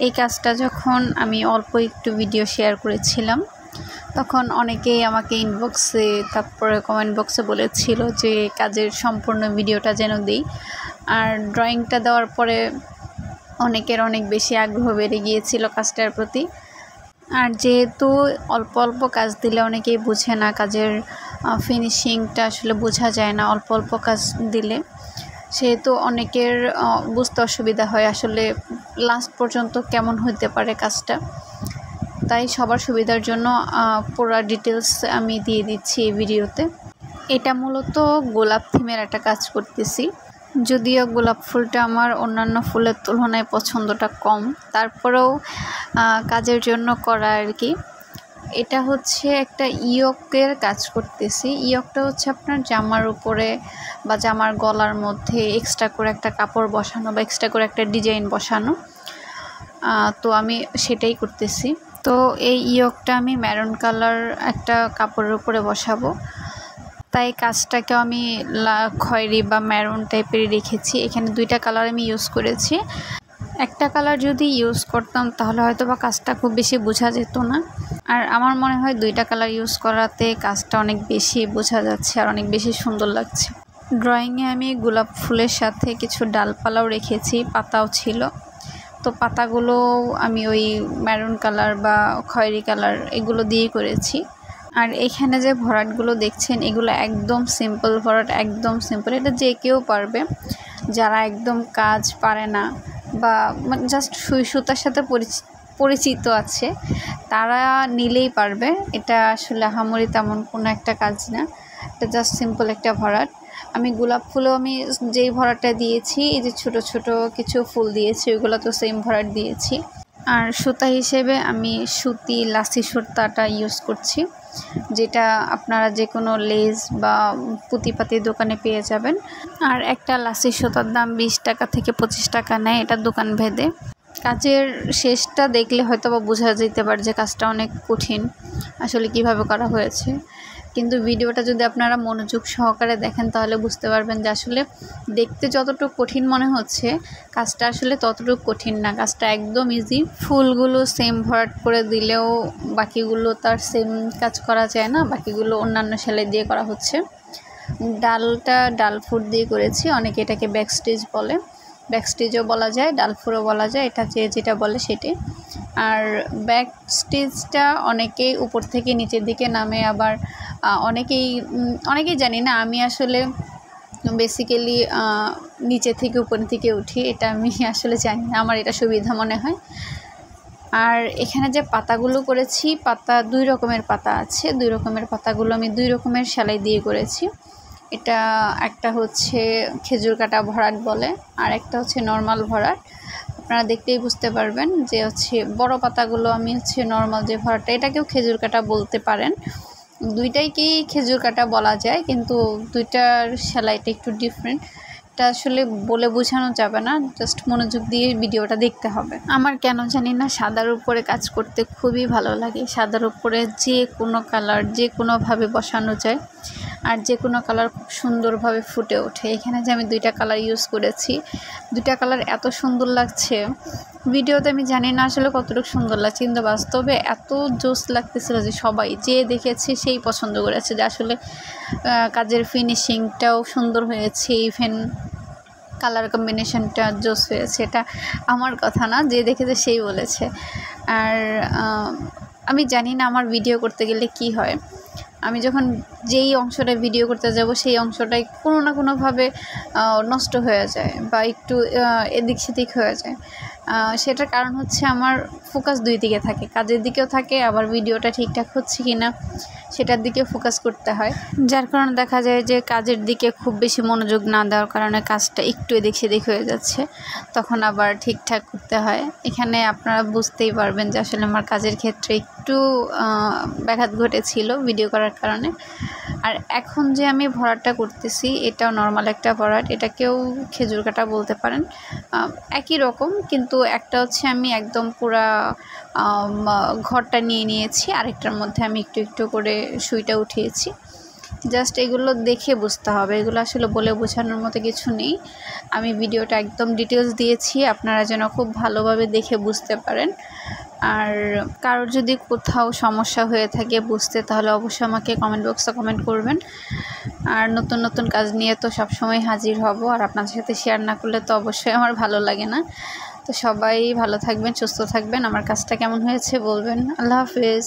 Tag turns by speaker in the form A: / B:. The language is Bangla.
A: এই কাজটা যখন আমি অল্প একটু ভিডিও শেয়ার করেছিলাম তখন অনেকেই আমাকে ইনবক্সে তারপরে কমেন্ট বক্সে বলেছিল যে কাজের সম্পূর্ণ ভিডিওটা যেন দিই। আর ড্রয়িংটা দেওয়ার পরে অনেকের অনেক বেশি আগ্রহ বেড়ে গিয়েছিল কাজটার প্রতি। আর যেহেতু অল্প অল্প কাজ দিলে অনেকেই বুঝে না, কাজের ফিনিশিংটা আসলে বোঝা যায় না অল্প অল্প কাজ দিলে, সেহেতু অনেকের বুঝতে অসুবিধা হয় আসলে লাস্ট পর্যন্ত কেমন হতে পারে কাজটা। তাই সবার সুবিধার জন্য পুরো ডিটেলস আমি দিয়ে দিচ্ছি এই ভিডিওতে। এটা মূলত গোলাপ থিমের একটা কাজ করতেছি, যদিও গোলাপ ফুলটা আমার অন্যান্য ফুলের তুলনায় পছন্দটা কম, তারপরেও কাজের জন্য করা আর কি। এটা হচ্ছে একটা ইয়কের কাজ করতেছি। ইয়কটা হচ্ছে আপনার জামার উপরে বা জামার গলার মধ্যে এক্সট্রা করে একটা কাপড় বসানো বা এক্সট্রা করে একটা ডিজাইন বসানো। তো আমি সেটাই করতেছি। তো এই ইয়কটা আমি ম্যারুন কালার একটা কাপড়ের উপরে বসাবো, তাই কাজটাকেও আমি খয়েরি বা ম্যারুন টাইপের রেখেছি। এখানে দুইটা কালার আমি ইউজ করেছি। একটা কালার যদি ইউজ করতাম তাহলে হয়তো বা কাজটা খুব বেশি বোঝা যেত না। আর আমার মনে হয় দুইটা কালার ইউজ করাতে কাজটা অনেক বেশি বোঝা যাচ্ছে আর অনেক বেশি সুন্দর লাগছে। ড্রয়িংয়ে আমি গোলাপ ফুলের সাথে কিছু ডালপালাও রেখেছি, পাতাও ছিল। তো পাতাগুলো আমি ওই ম্যারুন কালার বা খয়েরি কালার এগুলো দিয়েই করেছি। আর এখানে যে ভরাটগুলো দেখছেন এগুলো একদম সিম্পল ভরাট, একদম সিম্পল। এটা যে কেউ পারবে, যারা একদম কাজ পারে না বা জাস্ট সুই সুতার সাথে পরিচিত আছে তারা নিলেই পারবে। এটা আসলে আহামরি তেমন কোনো একটা কাজ না, এটা জাস্ট সিম্পল একটা ভরাট। আমি গোলাপ ফুলও আমি যেই ভরাটটা দিয়েছি, এই যে ছোট ছোট কিছু ফুল দিয়েছি ওইগুলো তো সেম ভরাট দিয়েছি। আর সুতা হিসেবে আমি সুতি লাসি সুতাটা ইউজ করছি, যেটা আপনারা যে কোনো লেস বা পুঁতিপাতি দোকানে পেয়ে যাবেন। আর একটা লাসি সুতার দাম 20 টাকা থেকে 25 টাকা নেয়, এটা দোকান ভেদে। কাজের শেষটা দেখলে হয়তো বা বোঝা যেতে পারে যে কাজটা অনেক কঠিন আসলে কিভাবে করা হয়েছে, কিন্তু ভিডিওটা যদি আপনারা মনোযোগ সহকারে দেখেন তাহলে বুঝতে পারবেন যে আসলে দেখতে যতটুকু কঠিন মনে হচ্ছে কাজটা আসলে ততটুকু কঠিন না, কাজটা একদম ইজি। ফুলগুলো সেম ভরাট করে দিলেও বাকিগুলো তার সেম কাজ করা যায় না, বাকিগুলো অন্যান্য সেলাই দিয়ে করা হচ্ছে। ডালটা ডাল ফুট দিয়ে করেছি, অনেকে এটাকে ব্যাক স্টিচ বলে, ব্যাক স্টিচও বলা যায়, ডালফুরও বলা যায়, এটা যে যেটা বলে সেটাই। আর ব্যাক স্টিচটা অনেকেই উপর থেকে নিচের দিকে নামে, আবার অনেকেই জানি না। আমি আসলে বেসিক্যালি নিচে থেকে উপরের দিকে উঠি, এটা আমি আসলে জানি না, আমার এটা সুবিধা মনে হয়। আর এখানে যে পাতাগুলো করেছি, পাতা 2 রকমের পাতা আছে, 2 রকমের পাতাগুলো আমি 2 রকমের সেলাই দিয়ে করেছি। এটা একটা হচ্ছে খেজুর কাটা ভরাট বলে, আর একটা হচ্ছে নর্মাল ভরাট। আপনারা দেখতেই বুঝতে পারবেন যে হচ্ছে বড় পাতাগুলো আমি হচ্ছে নর্মাল যে ভরাটটা, এটাকেও খেজুর কাটা বলতে পারেন, দুইটাইকেই খেজুর কাটা বলা যায়, কিন্তু দুইটার সেলাইটা একটু ডিফারেন্ট। এটা আসলে বলে বোঝানো যাবে না, জাস্ট মনোযোগ দিয়ে ভিডিওটা দেখতে হবে। আমার কেন জানি না সাদার উপরে কাজ করতে খুবই ভালো লাগে। সাদার উপরে যে কোনো কালার যে কোনোভাবে বসানো যায়, আর যে কোনো কালার খুব সুন্দরভাবে ফুটে ওঠে। এখানে যে আমি 2টা কালার ইউজ করেছি, 2টা কালার এত সুন্দর লাগছে। ভিডিওতে আমি জানি না আসলে কতটুকু সুন্দর লাগছে, কিন্তু বাস্তবে এত জোস লাগতেছিল যে সবাই যে দেখেছে সেই পছন্দ করেছে, যে আসলে কাজের ফিনিশিংটাও সুন্দর হয়েছে, ইভেন কালার কম্বিনেশনটা জোস হয়েছে। এটা আমার কথা না, যে দেখেছে সেই বলেছে। আর আমি জানি না আমার ভিডিও করতে গেলে কি হয়, আমি যখন যেই অংশটা ভিডিও করতে যাব সেই অংশটাই কোনো না কোনোভাবে নষ্ট হয়ে যায় বা একটু এদিক সেদিক হয়ে যায়। সেটার কারণ হচ্ছে আমার ফোকাস 2 দিকে থাকে, কাজের দিকেও থাকে, আবার ভিডিওটা ঠিকঠাক হচ্ছে কি না সেটার দিকে ফোকাস করতে হয়। যার কারণে দেখা যায় যে কাজের দিকে খুব বেশি মনোযোগ না দেওয়ার কারণে কাজটা একটু এদিক সেদিক হয়ে যাচ্ছে, তখন আবার ঠিকঠাক করতে হয়। এখানে আপনারা বুঝতেই পারবেন যে আসলে আমার কাজের ক্ষেত্রে একটু ব্যাঘাত ঘটেছিল ভিডিও করার কারণে। আর এখন যে আমি ভরাটটা করতেছি এটাও নর্মাল একটা ভরাট, এটাকেও খেজুর কাটা বলতে পারেন, একই রকম, কিন্তু একটা হচ্ছে আমি একদম পুরা ঘরটা নিয়ে নিয়েছি, আরেকটার মধ্যে আমি একটু একটু করে সুইটা উঠিয়েছি। জাস্ট এগুলো দেখে বুঝতে হবে, এগুলো আসলে বলে বোঝানোর মতো কিছু নেই। আমি ভিডিওটা একদম ডিটেলস দিয়েছি, আপনারা যেন খুব ভালোভাবে দেখে বুঝতে পারেন। আর কারোর যদি কোথাও সমস্যা হয়ে থাকে বুঝতে, তাহলে অবশ্যই আমাকে কমেন্ট বক্সে কমেন্ট করবেন। আর নতুন নতুন কাজ নিয়ে তো সবসময় হাজির হব, আর আপনাদের সাথে শেয়ার না করলে তো অবশ্যই আমার ভালো লাগে না। তো সবাই ভালো থাকবেন, সুস্থ থাকবেন, আমার কাজটা কেমন হয়েছে বলবেন। আল্লাহ হাফেজ।